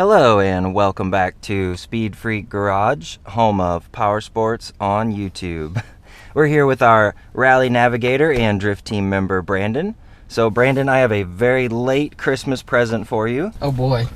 Hello and welcome back to Speed Freak Garage, home of power sports on YouTube. We're here with our rally navigator and drift team member Brandon. So Brandon, I have a very late Christmas present for you. Oh boy.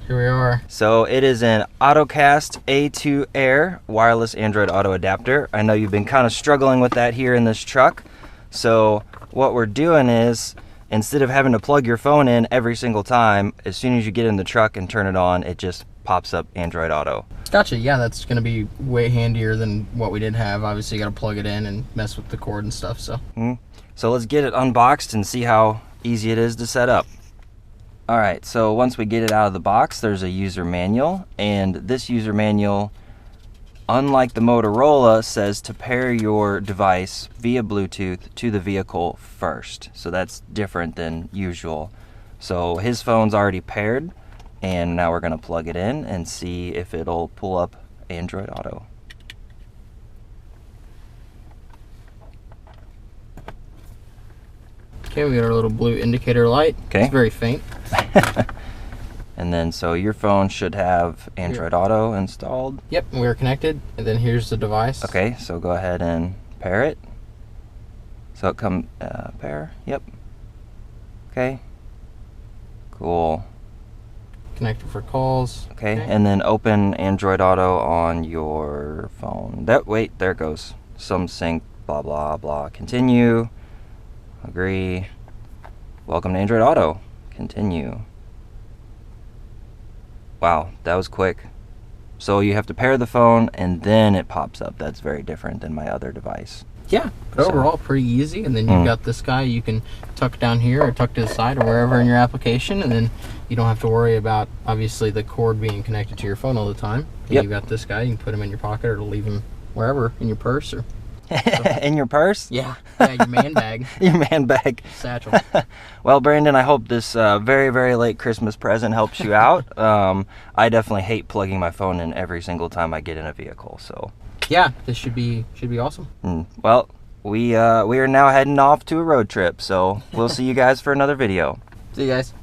Here we are. So it is an AutoCast A2 Air wireless Android Auto adapter. I know you've been kind of struggling with that here in this truck. So what we're doing is, instead of having to plug your phone in every single time, as soon as you get in the truck and turn it on, it just pops up Android Auto. Gotcha. Yeah, that's going to be way handier than what we did have. Obviously, you got to plug it in and mess with the cord and stuff. So let's get it unboxed and see how easy it is to set up. Alright, so once we get it out of the box, there's a user manual, and this user manual, unlike the Motorola, says to pair your device via Bluetooth to the vehicle first. So that's different than usual. So his phone's already paired, and now we're going to plug it in and see if it'll pull up Android Auto. Okay, we got our little blue indicator light. Okay. It's very faint. And then so your phone should have Android Auto installed. Yep, we're connected. And then here's the device. Okay, so go ahead and pair it. So it come pair. Yep. Okay. Cool. Connected for calls. Okay, and then open Android Auto on your phone. Wait, there it goes. Some sync, blah blah blah. Continue. Agree. Welcome to Android Auto. Continue. Wow, that was quick. So you have to pair the phone and then it pops up. That's very different than my other device. Yeah, but overall pretty easy. And then you've got this guy you can tuck down here or tuck to the side or wherever in your application, and then you don't have to worry about obviously the cord being connected to your phone all the time. And you've got this guy, you can put him in your pocket or leave him wherever, in your purse or In your purse? yeah, your man bag. Your man bag. Satchel. Well, Brandon, I hope this very, very late Christmas present helps you out. I definitely hate plugging my phone in every single time I get in a vehicle. So yeah, this should be awesome. Well, we are now heading off to a road trip. So we'll see you guys for another video. See you guys.